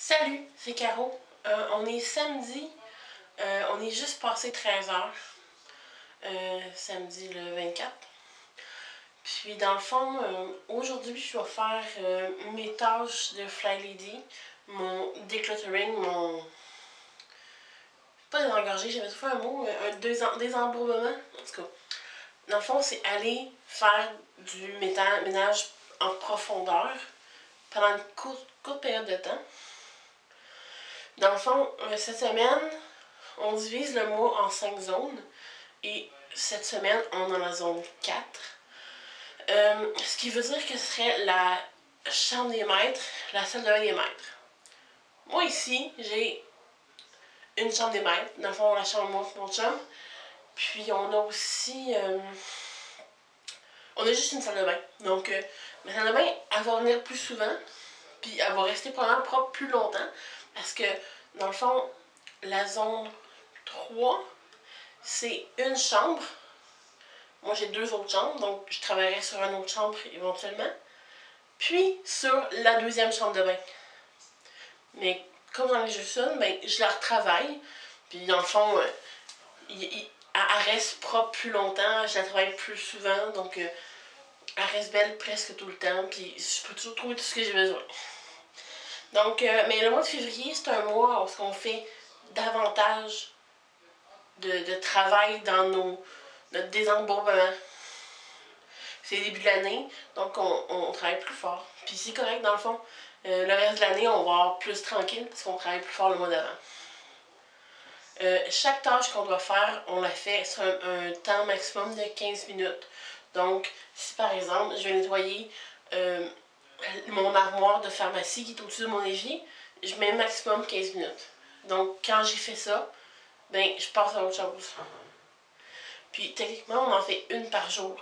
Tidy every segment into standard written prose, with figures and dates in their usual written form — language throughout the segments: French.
Salut, c'est Caro. On est samedi, on est juste passé 13h, samedi le 24. Puis dans le fond, aujourd'hui je vais faire mes tâches de Fly Lady, mon decluttering, mon... pas désengorger, j'avais trouvé un mot, désembourbement, en tout cas. Dans le fond, c'est aller faire du ménage en profondeur pendant une courte période de temps. Dans le fond, cette semaine, on divise le mois en 5 zones. Et cette semaine, on est dans la zone 4. Ce qui veut dire que ce serait la chambre des maîtres, la salle de bain des maîtres. Moi ici, j'ai une chambre des maîtres. Dans le fond, la chambre de mon chum. Puis on a aussi... on a juste une salle de bain. Donc, ma salle de bain, elle va venir plus souvent. Puis elle va rester probablement propre plus longtemps. Parce que, dans le fond, la zone 3, c'est une chambre. Moi, j'ai 2 autres chambres, donc je travaillerai sur une autre chambre éventuellement. Puis, sur la deuxième chambre de bain. Mais, comme j'en ai juste une, ben, je la retravaille. Puis, dans le fond, elle reste propre plus longtemps. Je la travaille plus souvent, donc elle reste belle presque tout le temps. Puis, je peux toujours trouver tout ce que j'ai besoin. Donc, mais le mois de février, c'est un mois où on fait davantage de travail dans notre désembourbement. C'est le début de l'année, donc on travaille plus fort. Puis c'est correct, dans le fond. Le reste de l'année, on va avoir plus tranquille parce qu'on travaille plus fort le mois d'avant. Chaque tâche qu'on doit faire, on la fait sur un temps maximum de 15 minutes. Donc, si par exemple, je vais nettoyer mon armoire de pharmacie qui est au-dessus de mon évier, je mets maximum 15 minutes. Donc, quand j'ai fait ça, ben, je passe à autre chose. Puis, techniquement, on en fait une par jour.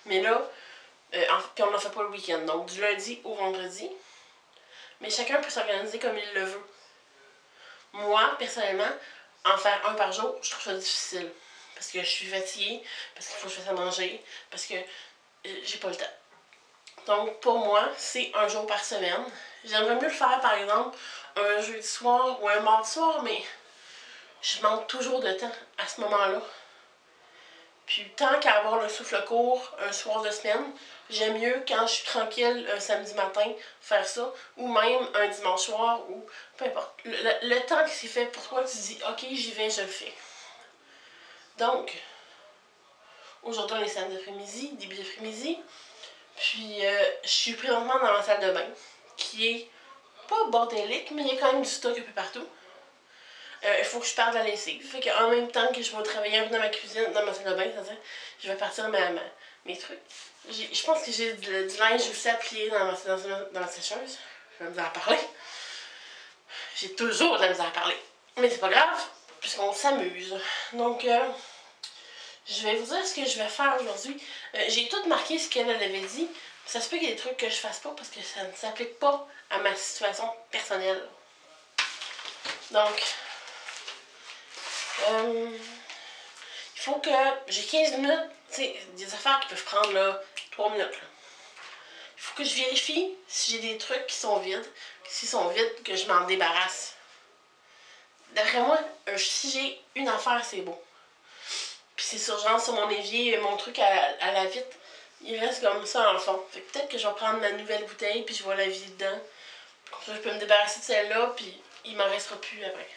Mais là, puis on n'en fait pas le week-end, donc du lundi au vendredi. Mais chacun peut s'organiser comme il le veut. Moi, personnellement, en faire un par jour, je trouve ça difficile. Parce que je suis fatiguée, parce qu'il faut que je fasse à manger, parce que j'ai pas le temps. Donc, pour moi, c'est un jour par semaine. J'aimerais mieux le faire, par exemple, un jeudi soir ou un mardi soir, mais je manque toujours de temps à ce moment-là. Puis, tant qu'à avoir le souffle court un soir de semaine, j'aime mieux quand je suis tranquille un samedi matin faire ça, ou même un dimanche soir, ou peu importe. Le temps qui s'est fait pour toi, tu dis ok, j'y vais, je le fais. Donc, aujourd'hui on est samedi après-midi, début d'après-midi, puis je suis présentement dans ma salle de bain, qui est pas bordélique, mais il y a quand même du stock un peu partout. Il faut que je parte de la lessive. Fait qu'en même temps que je vais travailler un peu dans ma cuisine, dans ma salle de bain, c'est-à-dire, je vais partir mes trucs. Je pense que j'ai du linge aussi à plier dans ma sécheuse. Je vais me dire à parler. J'ai toujours de la misère à parler. Mais c'est pas grave, puisqu'on s'amuse. Donc, je vais vous dire ce que je vais faire aujourd'hui. J'ai tout marqué ce qu'elle avait dit. Ça se peut qu'il y ait des trucs que je fasse pas parce que ça ne s'applique pas à ma situation personnelle. Donc, il faut que j'ai 15 minutes, tu sais, des affaires qui peuvent prendre là, 3 minutes. Là. Il faut que je vérifie si j'ai des trucs qui sont vides. S'ils sont vides, que je m'en débarrasse. D'après moi, si j'ai une affaire, c'est beau. Puis c'est sur mon évier, mon truc à la vitre, il reste comme ça en fond. Fait que peut-être que je vais prendre ma nouvelle bouteille, puis je vais la vider dedans. Comme ça, je peux me débarrasser de celle-là, puis il m'en restera plus après.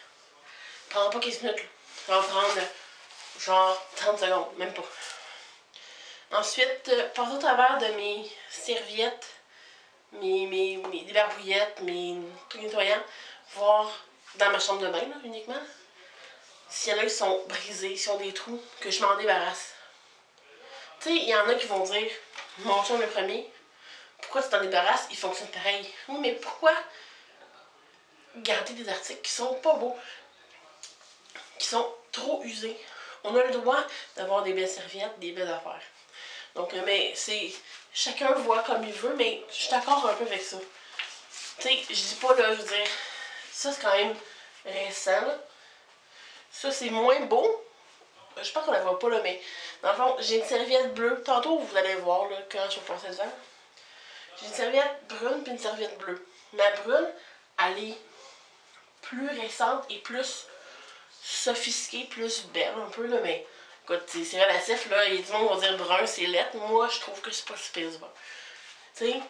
Ça prendra pas 15 minutes, là. Ça va prendre genre 30 secondes, même pas. Ensuite, passer au travers de mes serviettes, mes débarbouillettes, mes trucs nettoyants, voir dans ma chambre de bain, là, uniquement, s'il y en a qui sont brisés, s'ils ont des trous, que je m'en débarrasse. Tu sais, il y en a qui vont dire, mon chum le premier, pourquoi tu t'en débarrasses, il fonctionne pareil. Oui, mais pourquoi garder des articles qui sont pas beaux, qui sont trop usés? On a le droit d'avoir des belles serviettes, des belles affaires. Donc, mais c'est... Chacun voit comme il veut, mais je suis d'accord un peu avec ça. Tu sais, je dis pas, là, je veux dire, ça c'est quand même récent, là. Ça c'est moins beau. Je pense qu'on la voit pas, là, mais dans le fond, j'ai une serviette bleue. Tantôt, vous allez voir, là, quand je vais passer devant. J'ai une serviette brune puis une serviette bleue. Ma brune, elle est plus récente et plus sophistiquée, plus belle un peu, là, mais écoute, c'est relatif, là, et du monde va dire brun, c'est laid. Moi, je trouve que c'est pas super du bon. Tu sais,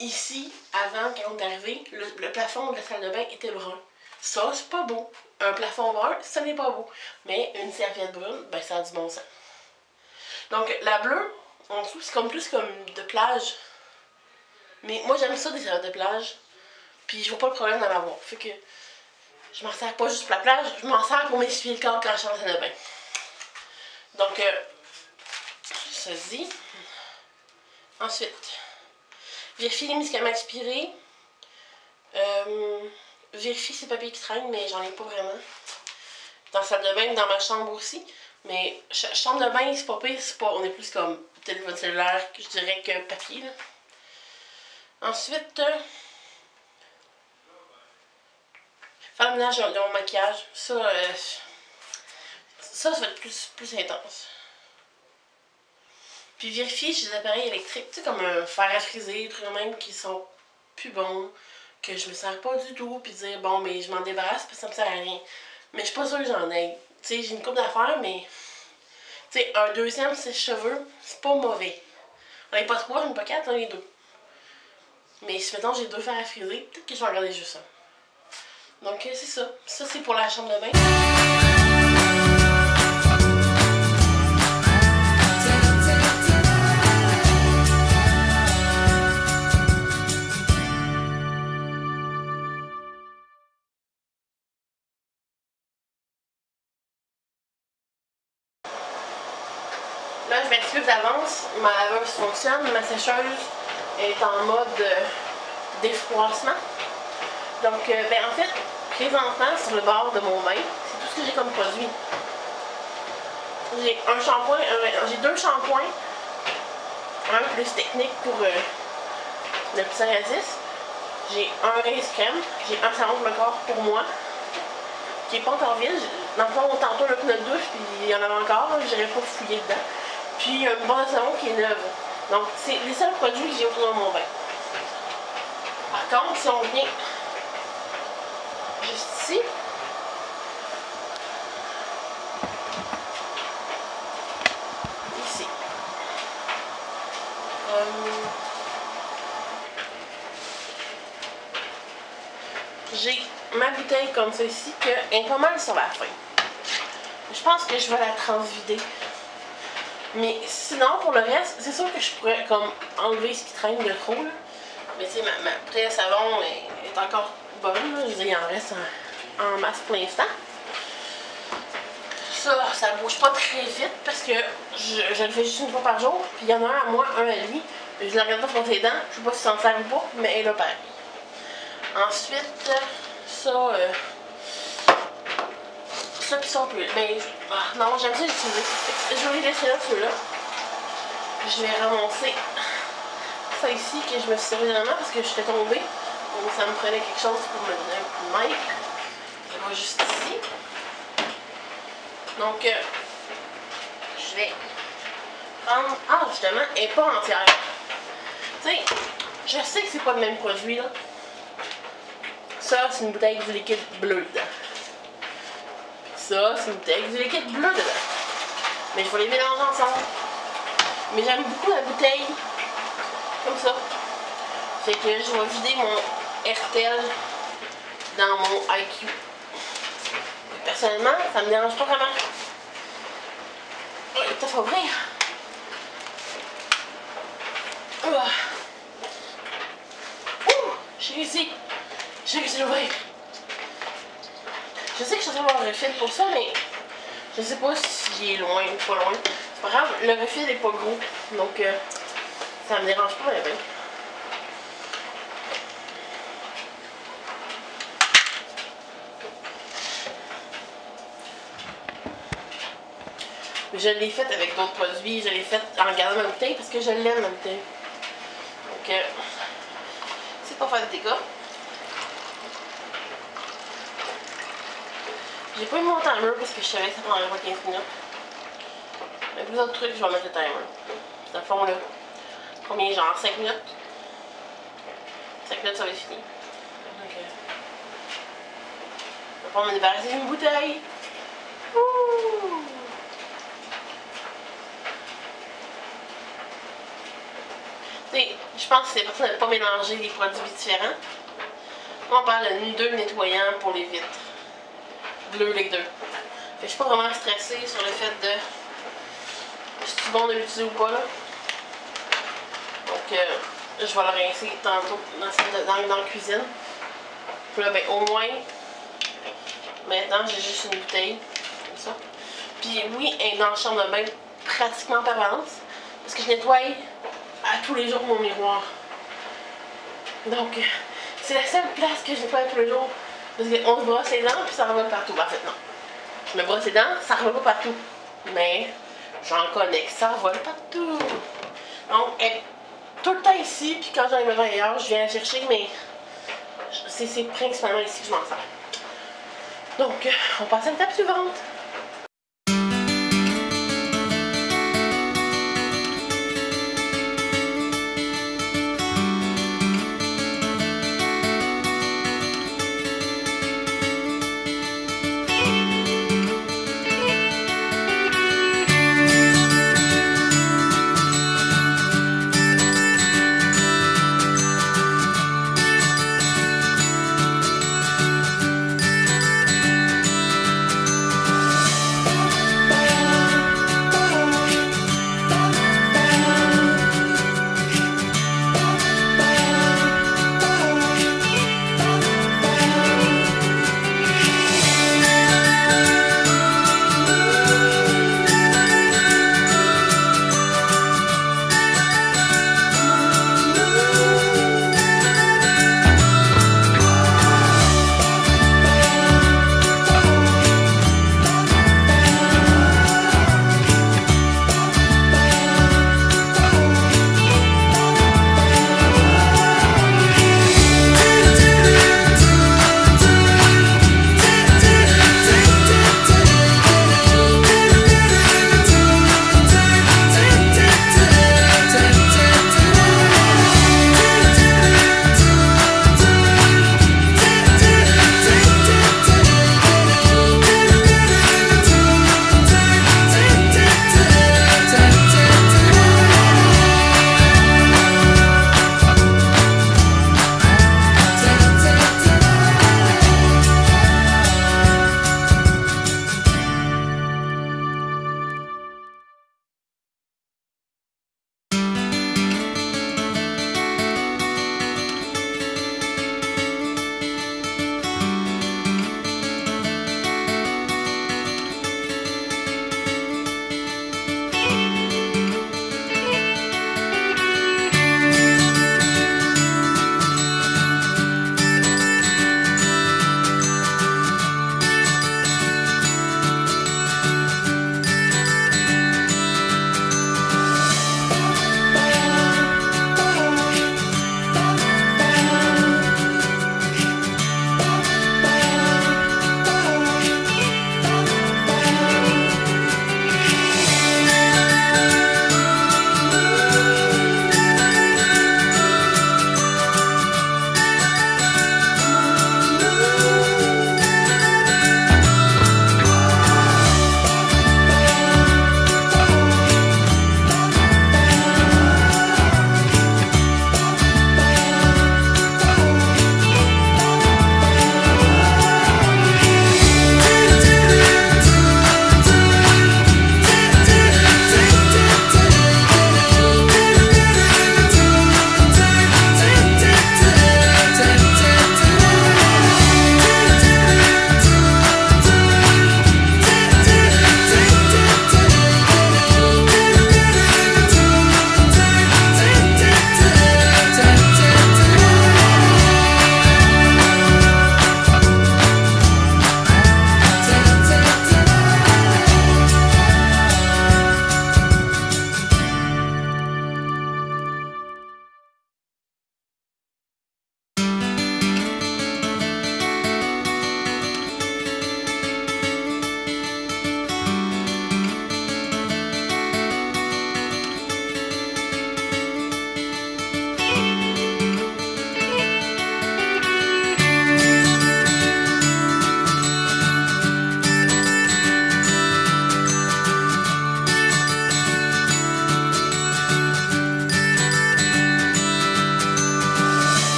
ici, avant, quand on est arrivé, le plafond de la salle de bain était brun. Ça, c'est pas beau. Un plafond brun, ça n'est pas beau. Mais une serviette brune, ben ça a du bon sens. Donc, la bleue, en dessous, c'est comme plus comme de plage. Mais moi, j'aime ça, des serviettes de plage. Puis, je vois pas le problème d'en avoir. Fait que, je m'en sers pas juste pour la plage, je m'en sers pour m'essuyer le corps quand je suis en salle de bain. Donc, ceci. Ensuite, vérifie les médicaments expirés. Vérifie ces papiers qui traînent, mais j'en ai pas vraiment. Dans la salle de bain, dans ma chambre aussi. Mais chambre de bain, c'est pas pire, on est plus comme téléphone cellulaire, je dirais, que papier. Là. Ensuite, faire le ménage de mon maquillage. Ça va être plus intense. Puis vérifier chez les appareils électriques, tu sais, comme un fer à friser, des trucs même qui sont plus bons, que je me sers pas du tout, puis dire bon, mais je m'en débarrasse parce que ça me sert à rien. Mais je suis pas sûre que j'en ai. Tu sais, j'ai une coupe d'affaires, mais tu sais, un deuxième sèche-cheveux, c'est pas mauvais. On n'est pas 3, on n'est pas 4, on est 2. Mais si mettons j'ai 2 fers à friser, peut-être que je vais regarder juste ça. Donc c'est ça. Ça c'est pour la chambre de bain. Là, je m'excuse d'avance, ma laveuse fonctionne, ma sécheuse est en mode défroissement. Donc, ben en fait, présentement, sur le bord de mon bain, c'est tout ce que j'ai comme produit. J'ai un shampoing, j'ai 2 shampoings, un plus technique pour le psoriasis. J'ai un rince crème, j'ai un savon pour le corps pour moi, qui est pas encore vide. Dans le fond, tantôt, on a pris notre douche, puis il y en avait encore, j'irais pas fouiller dedans. Puis une barre de savon qui est neuve. Donc, c'est les seuls produits que j'ai autour de mon bain. Par contre, si on vient juste ici, ici, j'ai ma bouteille comme ceci, qui est pas mal sur la fin. Je pense que je vais la transvider. Mais sinon, pour le reste, c'est sûr que je pourrais comme enlever ce qui traîne de trop. Là. Mais tu sais, ma bouteille à savon est encore bonne. Là. Je veux dire, il en reste en masse pour l'instant. Ça bouge pas très vite parce que je le fais juste une fois par jour. Puis il y en a un à moi, un à lui. Je le regarde pas sur ses dents. Je sais pas si ça en sert ou pas, mais elle est là pareil. Ensuite, ça puis ça on peut. Ben, non, j'aime ça l'utiliser. Je vais les laisser là, ceux-là. Je vais ramasser ça ici que je me suis servi dernièrement parce que je suis tombée. Donc ça me prenait quelque chose pour me donner un coup de main. Ça va juste ici. Donc, je vais prendre. Ah, justement, elle n'est pas entière. Tu sais, je sais que c'est pas le même produit là. Ça, c'est une bouteille du liquide bleu dedans. Ça, c'est une bouteille du liquide bleu dedans. Mais je vais les mélanger ensemble. Mais j'aime beaucoup la bouteille comme ça. Fait que je vais vider mon RTL dans mon IQ. Personnellement, ça me dérange pas vraiment. Oh, il est peut-être ouvrir. J'ai réussi. J'ai réussi à l'ouvrir. Je sais que je suis en train d'avoir un refil pour ça, mais je sais pas s'il est loin ou pas loin. C'est pas grave, le refil est pas gros. Donc, ça me dérange pas, mais je l'ai faite avec d'autres produits, je l'ai faite en gardant ma bouteille parce que je l'aime ma bouteille. Donc, c'est pas faire de dégâts. J'ai pas mis mon timer parce que je savais que ça prendrait pas 15 minutes. Mais pour les autres trucs, je vais mettre le timer. Dans le fond, là, combien, genre 5 minutes? 5 minutes, ça va être fini. Donc, me débarrasser d'une bouteille. Ouh. Je pense que c'est important de ne pas mélanger les produits différents. On parle de 2 nettoyants pour les vitres. Bleu les 2. Je suis pas vraiment stressée sur le fait de si c'est bon de l'utiliser ou pas là. Donc je vais le rincer tantôt dans la cuisine. Puis là, ben, au moins, maintenant j'ai juste une bouteille. Comme ça. Puis oui, elle est dans la chambre de bain pratiquement permanente. Parce que je nettoie à tous les jours mon miroir. Donc, c'est la seule place que je nettoie tous les jours. Parce qu'on se brosse les dents, puis ça revole partout. En fait, non. Je me brosse les dents, ça revole pas partout. Mais, j'en connais que ça vole partout. Donc, elle est tout le temps ici, puis quand j'en ai besoin ailleurs, je viens la chercher, mais c'est principalement ici que je m'en sers. Donc, on passe à l'étape suivante.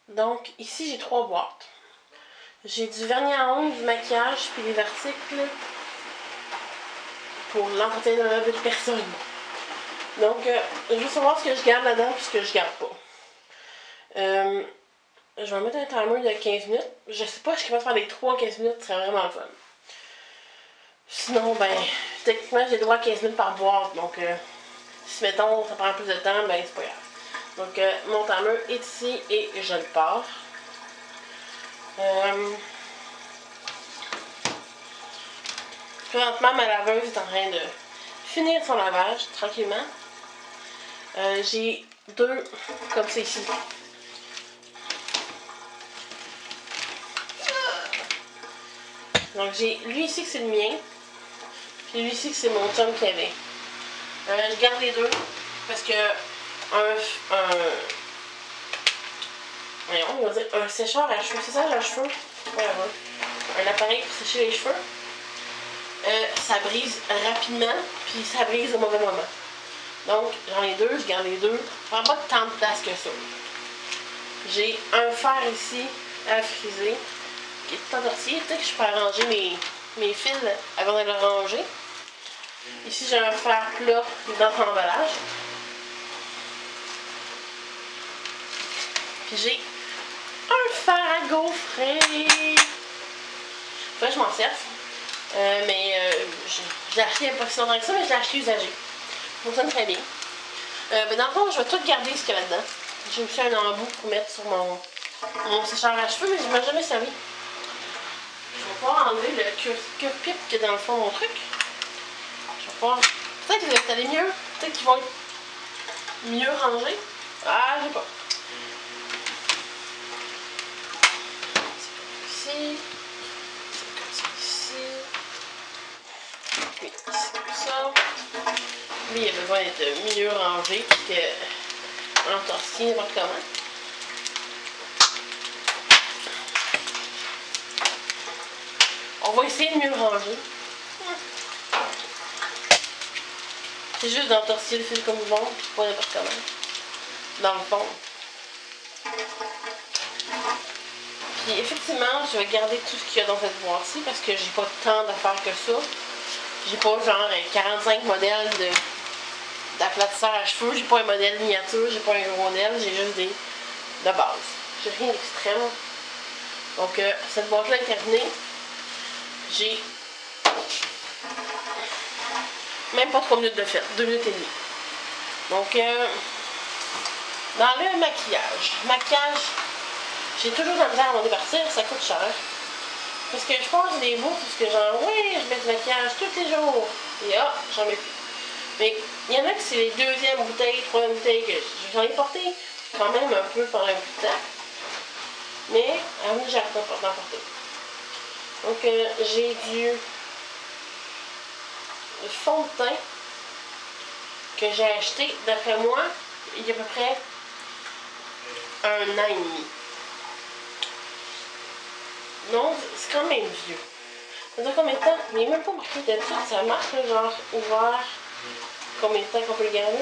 Donc, ici, j'ai 3 boîtes. J'ai du vernis à ongles, du maquillage, puis des articles pour l'entretien de la belle personne. Donc, je veux savoir ce que je garde là-dedans et ce que je garde pas. Je vais mettre un timer de 15 minutes. Je sais pas, je suis capable de faire les 3 15 minutes, ce serait vraiment le fun. Sinon, ben, techniquement, j'ai le droit à 15 minutes par boîte. Donc, si mettons, ça prend plus de temps, ben, c'est pas grave. Donc, mon timer est ici et je le pars. Présentement, ma laveuse est en train de finir son lavage, tranquillement. J'ai 2, comme c'est ici. Donc, j'ai lui ici que c'est le mien. Puis lui ici que c'est mon chum qui avait. Je garde les deux parce que voyons, on va dire un sécheur à cheveux, c'est ça, à cheveux? Voilà, un appareil pour sécher les cheveux. Ça brise rapidement, puis ça brise au mauvais moment. Donc, j'en ai deux, je garde les deux. Ça prend pas tant de place que ça. J'ai un fer ici à friser, qui est tout endorti. Peut-être que je peux arranger mes fils avant de le ranger. Ici, j'ai un fer plat dans son emballage. Puis j'ai un fer à gaufrer. Faut que je m'en serve. Je l'ai acheté il n'y a pas si longtemps que ça, mais je l'ai acheté usagé. Ça fonctionne très bien. Mais dans le fond, je vais tout garder ce qu'il y a là-dedans. J'ai aussi un embout pour mettre sur mon sécheur à cheveux, mais je ne m'ai jamais servi. Je vais pouvoir enlever le cure-pipe qui est dans le fond de mon truc. Je vais pouvoir. Peut-être qu'ils vont installer mieux. Peut-être qu'ils vont être mieux rangés. Ah, je sais pas. C'est comme ici. C'est comme ça ici. Oui, c'est comme ça. Lui, il a besoin d'être mieux rangé que entorsi n'importe comment. On va essayer de mieux ranger. C'est juste d'entorser le fil comme vous montre, puis pas n'importe comment. Dans le fond. Puis effectivement, je vais garder tout ce qu'il y a dans cette boîte-ci parce que j'ai pas tant d'affaires que ça. J'ai pas genre 45 modèles d'aplatisseur à cheveux, j'ai pas un modèle miniature, j'ai pas un gros modèle, j'ai juste des de base. J'ai rien d'extrême. Donc cette boîte-là est terminée. J'ai même pas 3 minutes de fait, 2 minutes et demie. Donc dans le maquillage, j'ai toujours de la misère à m'en départir, ça coûte cher. Parce que je pense des bouts, parce que genre, oui, je mets du maquillage tous les jours. Et j'en mets plus. Mais il y en a que c'est les deuxièmes bouteilles, troisième bouteilles que j'en ai porté quand même un peu pendant un bout de temps. Mais à moi, j'arrête pas d'en porter. Donc, j'ai du fond de teint que j'ai acheté, d'après moi, il y a à peu près 1 an et demi. Non, c'est quand même vieux. Ça dure combien de temps? Mais il n'est même pas marqué d'habitude, ça marque, là, genre ouvert. Combien de temps qu'on peut le garder?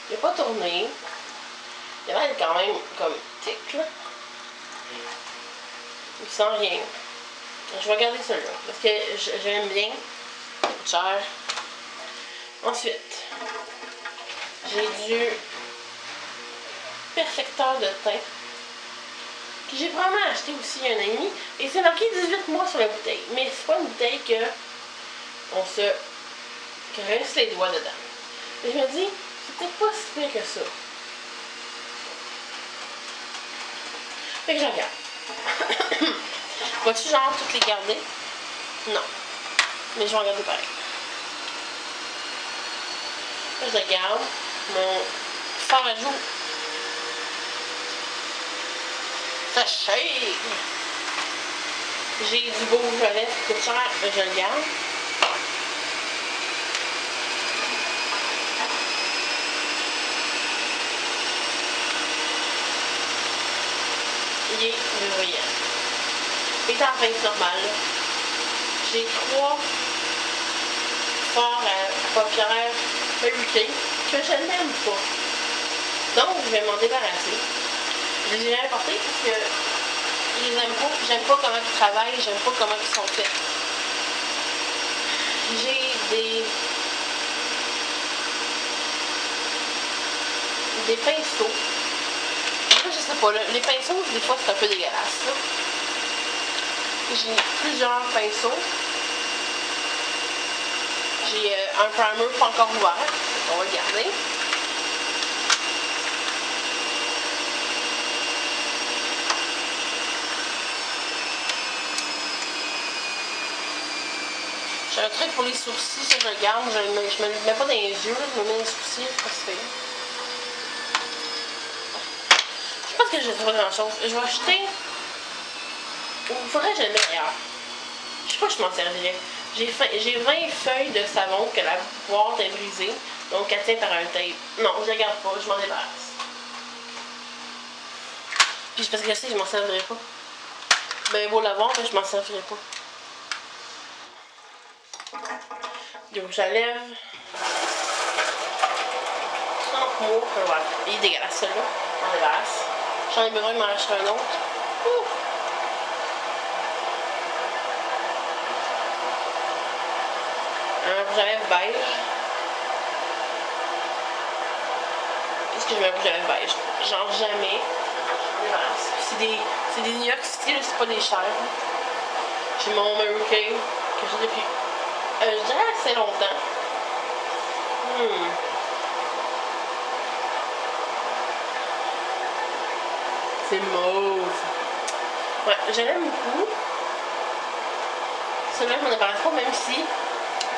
Il n'a pas tourné. Il a l'air quand même comme tic, là. Il sent rien. Je vais garder celui-là parce que j'aime bien. Ça coûte cher. Ensuite, j'ai du perfecteur de teint que j'ai probablement acheté aussi il y a un an et demi. Et c'est marqué 18 mois sur la bouteille. Mais c'est pas une bouteille que on se caresse les doigts dedans. Et je me dis, c'est peut-être pas si pire que ça. Fait que je regarde. Vas-tu genre toutes les garder? Non. Mais je vais en garder pareil. Là, je regarde mon fard à joues. Ça shake! J'ai du beau rouge à lèvres qui coûte cher, je le garde. Il est brillant. Il est en teinte normale. J'ai 3 fards à paupières peluqués que je n'aime pas. Donc, je vais m'en débarrasser. Je les ai jamais portés parce que je les aime pas. J'aime pas comment ils travaillent, j'aime pas comment ils sont faits. J'ai des pinceaux. Moi, je sais pas, là, les pinceaux, des fois, c'est un peu dégueulasse. J'ai plusieurs pinceaux. J'ai un primer pas encore ouvert. On va le garder. J'ai un truc pour les sourcils, ça je le garde. Je me le mets pas dans les yeux, là, je me mets dans les sourcils, c'est pas si pire. Je pense que je ne sais pas grand chose. Je vais acheter. Il faudrait que je le mette ailleurs. Je sais pas que je m'en servirais. J'ai 20 feuilles de savon que la boîte est brisée. Donc elle tient par un tape. Non, je la garde pas, je m'en débarrasse. Puis parce que je sais que je m'en servirai pas. Ben beau l'avoir, mais je m'en servirai pas. Donc j'enlève 30 mots. Voilà. Il est dégueulasse celui-là. Je m'en débarrasse. J'en ai besoin de m'en acheter un autre. Ouh. Un rouge à lèvres beige. Qu'est-ce que je mets un rouge à lèvres beige? Genre jamais. C'est des New York City, c'est pas des chers. J'ai mon Mary Kay que j'ai depuis je dirais assez longtemps. C'est mauve. Ouais, je l'aime beaucoup. Celui-là, je m'en débarrasse pas, même si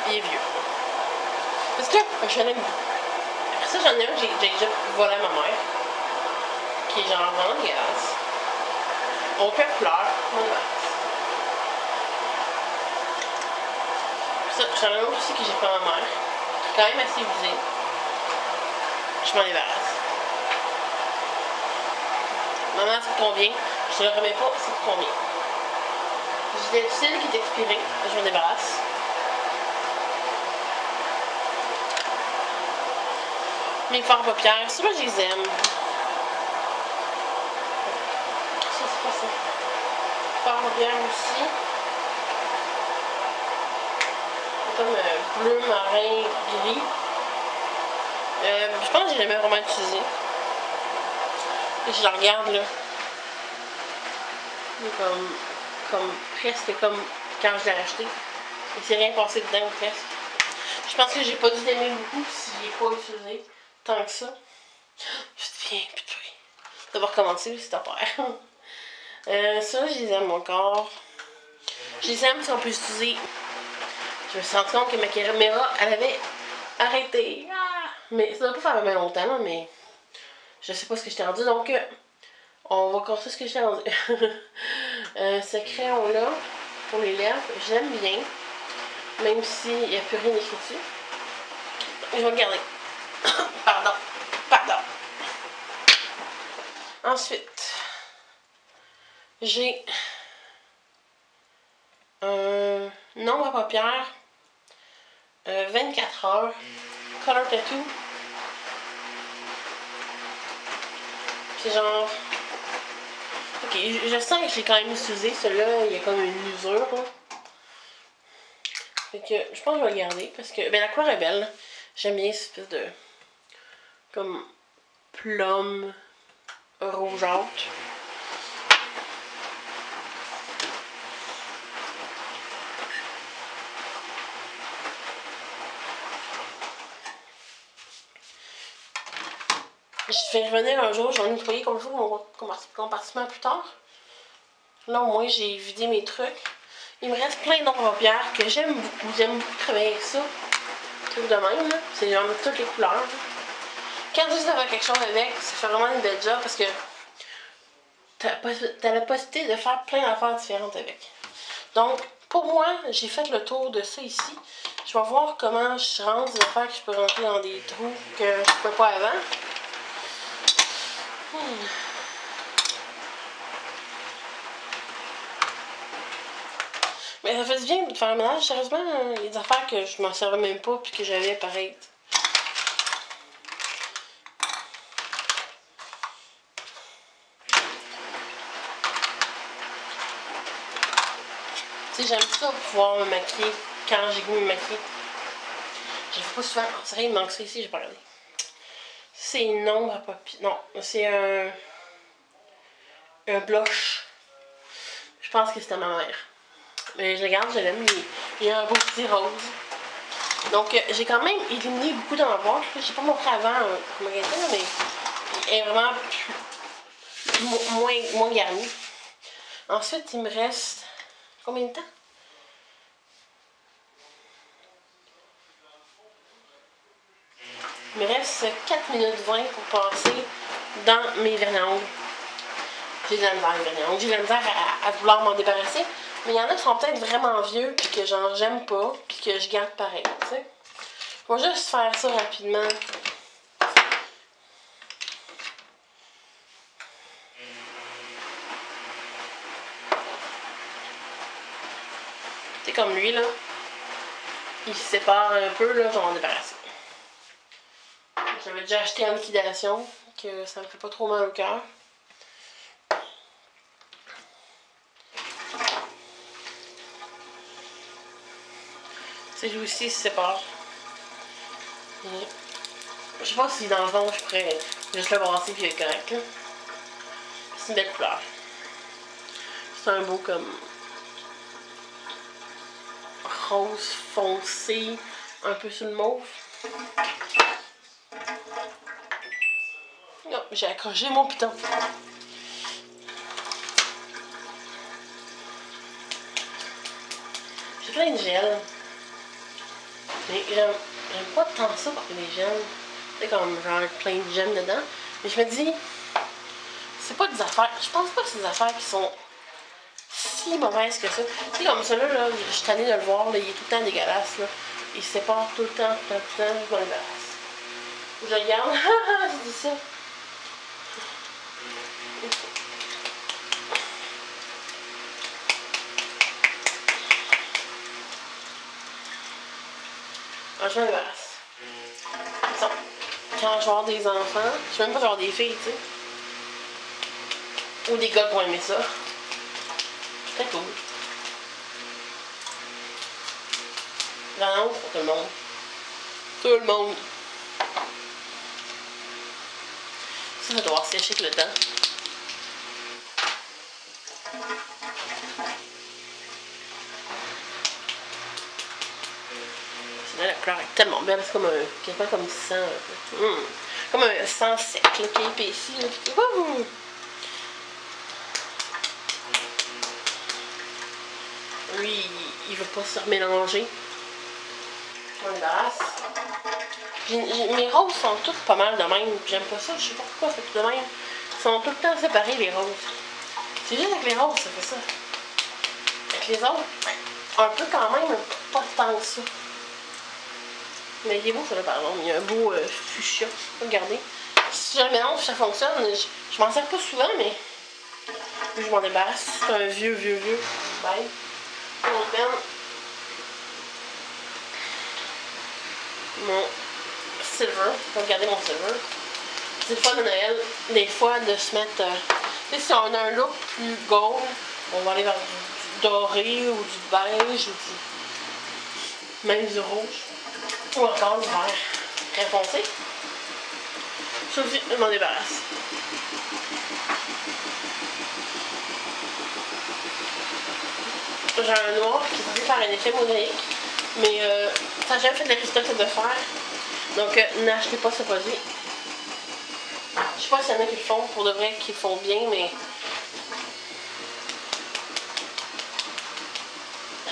il est vieux. Parce que je l'aime beaucoup. Après ça, j'en ai un que j'ai déjà volé à ma mère. Qui est genre vraiment dégueulasse. Mon père pleure. Mon débarrasse. Ça, j'en ai un autre aussi que j'ai fait à ma mère. Qui est quand même assez usé. Je m'en débarrasse. Maman, ça coûte combien? Je ne le remets pas, ça coûte combien? J'ai des cils qui est expiré, je m'en débarrasse. Mes fards paupières, ça, je les aime. Ça, c'est pas ça. Fards paupières aussi. C'est comme bleu, marin, gris. Je pense que je l'ai jamais vraiment utilisé. Et je la regarde là. Comme presque comme quand je l'ai acheté. Et c'est rien passé dedans ou presque. Je pense que j'ai pas dû l'aimer beaucoup si je l'ai pas utilisé tant que ça. Je deviens putain. Ça va recommencer cette affaire. Ça, je les aime encore. Je les aime si on peut utiliser. Je me suis rendu compte que ma caméra, elle avait arrêté. Ah! Mais ça doit pas faire vraiment longtemps, là, mais je sais pas ce que j'étais rendu. Donc, on va continuer ce que j'étais rendu. Ce crayon-là, pour les lèvres, j'aime bien. Même s'il n'y a plus rien écrit dessus. Je vais le garder. Pardon. Ensuite, j'ai un nombre à paupières 24 heures Color Tattoo. C'est genre... Ok, je sens que j'ai quand même utilisé celui-là, il y a comme une usure là. Fait que je pense que je vais le garder parce que ben, la couleur est belle. J'aime bien cette espèce de comme plum rougeâtre. Je vais revenir un jour, je vais nettoyer comme ça mon compartiment plus tard. Là au moins j'ai vidé mes trucs. Il me reste plein d'autres paupières que j'aime beaucoup. J'aime beaucoup travailler avec ça. Truc de même, là. C'est genre toutes les couleurs. Là. Quand tu veux faire quelque chose avec, ça fait vraiment une belle job parce que t'as la possibilité de faire plein d'affaires différentes avec. Donc, pour moi, j'ai fait le tour de ça ici. Je vais voir comment je rentre des affaires que je peux rentrer dans des trous que je ne pouvais pas avant. Mais ça fait du bien de faire un ménage. Sérieusement, il y a des affaires que je m'en servais même pas puis que j'avais pareil. Tu sais, j'aime ça pouvoir me maquiller quand j'ai goût de me maquiller. Je le fais pas souvent. En sérieux, il me manque ça ici, j'ai pas regardé. C'est une ombre à paupières. Non, c'est un blush. Je pense que c'était ma mère. Mais je regarde, je l'aime. Il y a un beau petit rose. Donc, j'ai quand même éliminé beaucoup dans ma boîte. Je n'ai pas montré avant au magasin, mais elle est vraiment moins garnie. Ensuite, il me reste combien de temps? Il me reste 4 minutes 20 pour passer dans mes vernis à ongles. J'ai de la misère, les vernis à ongles. J'ai de la misère à vouloir m'en débarrasser. Mais il y en a qui sont peut-être vraiment vieux, puis que genre j'aime pas, puis que je garde pareil, tu sais. Je vais juste faire ça rapidement. C'est comme lui, là. Il se sépare un peu, là, je vais m'en débarrasser. J'avais déjà acheté en liquidation, que ça me fait pas trop mal au cœur. C'est lui aussi, il se sépare. Et je sais pas si dans le fond, je pourrais juste le brasser puis il est correct, là. C'est une belle couleur. C'est un beau comme rose foncé, un peu sur le mauve. Non, j'ai accroché mon piton. J'ai plein de gel. Mais j'aime pas tant ça pour les gels. C'est comme genre plein de gemmes dedans. Mais je me dis, c'est pas des affaires. Je pense pas que c'est des affaires qui sont si mauvaises que ça. Tu sais, comme celui-là, là, je suis tannée de le voir, là, il est tout le temps dégueulasse. Là. Il se sépare tout le temps, je m'en débarrasse. Je le garde. Je dis ça. Ah, je m'en débarrasse. Ça. Quand je vais avoir des enfants, je vais même pas avoir des filles, tu sais. Ou des gars qui vont aimer ça. C'est cool. Vraiment pour tout le monde. Tout le monde. Ça va devoir sécher avec le temps. Là, la couleur est tellement belle, c'est comme un. Quasiment comme du sang. Comme un sang sec là, qui est épaissi. Là, puis, lui, il veut pas se remélanger. On débarrasse. Mes roses sont toutes pas mal de même. J'aime pas ça, je sais pas pourquoi c'est tout de même. Ils sont tout le temps séparés, les roses. C'est juste avec les roses, ça fait ça. Avec les autres, un peu quand même, mais pas tant que ça. Mais il est beau, ça là, par exemple. Il y a un beau fuchsia. Regardez. Si je le mélange, ça fonctionne. Je m'en sers pas souvent, mais je m'en débarrasse. C'est un vieux. Bye. Mon pen. Mon silver. Regardez mon silver. C'est le fun de Noël, des fois, de se mettre. Tu sais, si on a un look plus gold, on va aller vers du doré ou du beige ou même du rouge. Ou encore du vert très foncé. Ça aussi, je m'en débarrasse. J'ai un noir qui est censé faire un effet mosaïque, mais ça n'a jamais fait de résultat que de faire. Donc, n'achetez pas ce produit. Je sais pas s'il y en a qui le font pour de vrai, qui le font bien, mais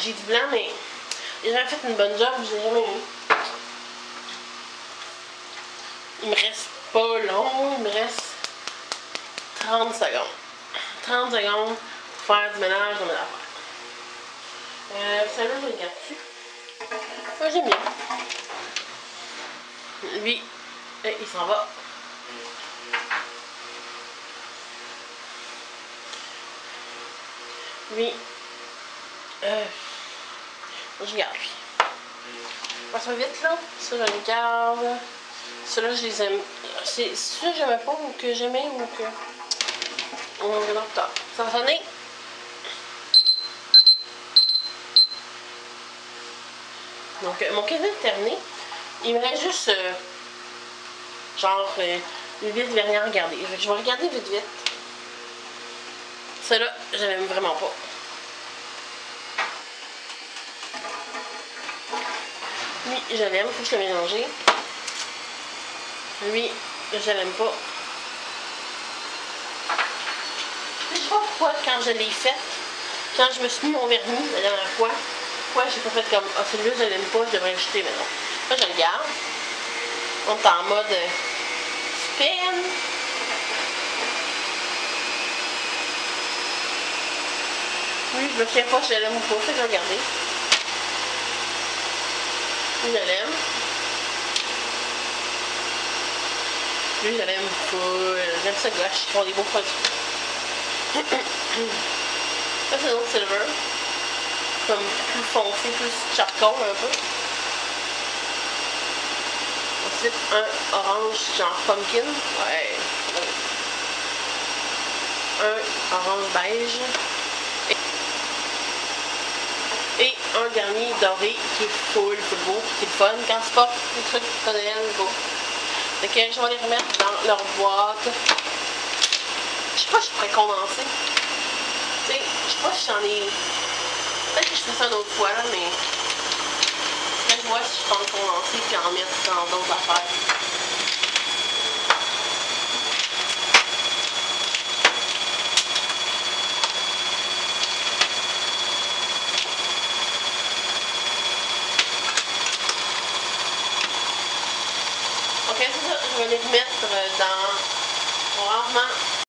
j'ai du blanc, mais j'ai jamais fait une bonne job, j'ai jamais eu. Il me reste pas long, il me reste 30 secondes. 30 secondes pour faire du ménage dans mes affaires. Celle-là, je le garde dessus. Moi, j'aime bien. Lui, il s'en va. Lui, je garde lui. Ça va vite là. Ça, je le garde. Ceux-là, je les aime. C'est ceux que j'aimais pas ou que j'aimais ou que. On va regarder plus tard. Ça va sonner. Donc, mon cahier est terminé. Il me reste juste, genre, 8 vernis à regarder. Je vais regarder vite vite. Celui-là, je l'aime vraiment pas. Lui, je l'aime, faut que je le mélange. Lui, je l'aime pas. Je sais pas pourquoi, quand je l'ai fait, quand je me suis mis mon vernis la dernière fois, pourquoi j'ai pas fait comme ah, celui-là, je l'aime pas, je devrais le jeter maintenant. Là, je le garde. On est en mode spin. Lui, je me souviens pas si je l'aime ou pas, fait que je vais regarder. Lui, je l'aime. Lui, je l'aime pas. J'aime ça gauche, ils font des beaux produits. Ça, c'est l'autre silver. Comme plus foncé, plus charcoal un peu. Ensuite, un orange genre pumpkin. Ouais. Un orange beige. Et un dernier doré qui est full beau, qui est le fun. Quand c'est pas des trucs de Noël, beau. Donc, je vais les remettre dans leur boîte. Je sais pas si je pourrais condenser. Tu sais, je sais pas si j'en ai. Peut-être que je fais ça une autre fois, là, mais. Là, je vois si je peux en condenser puis en mettre dans d'autres affaires. Ok, c'est ça. Je vais les remettre dans. Rarement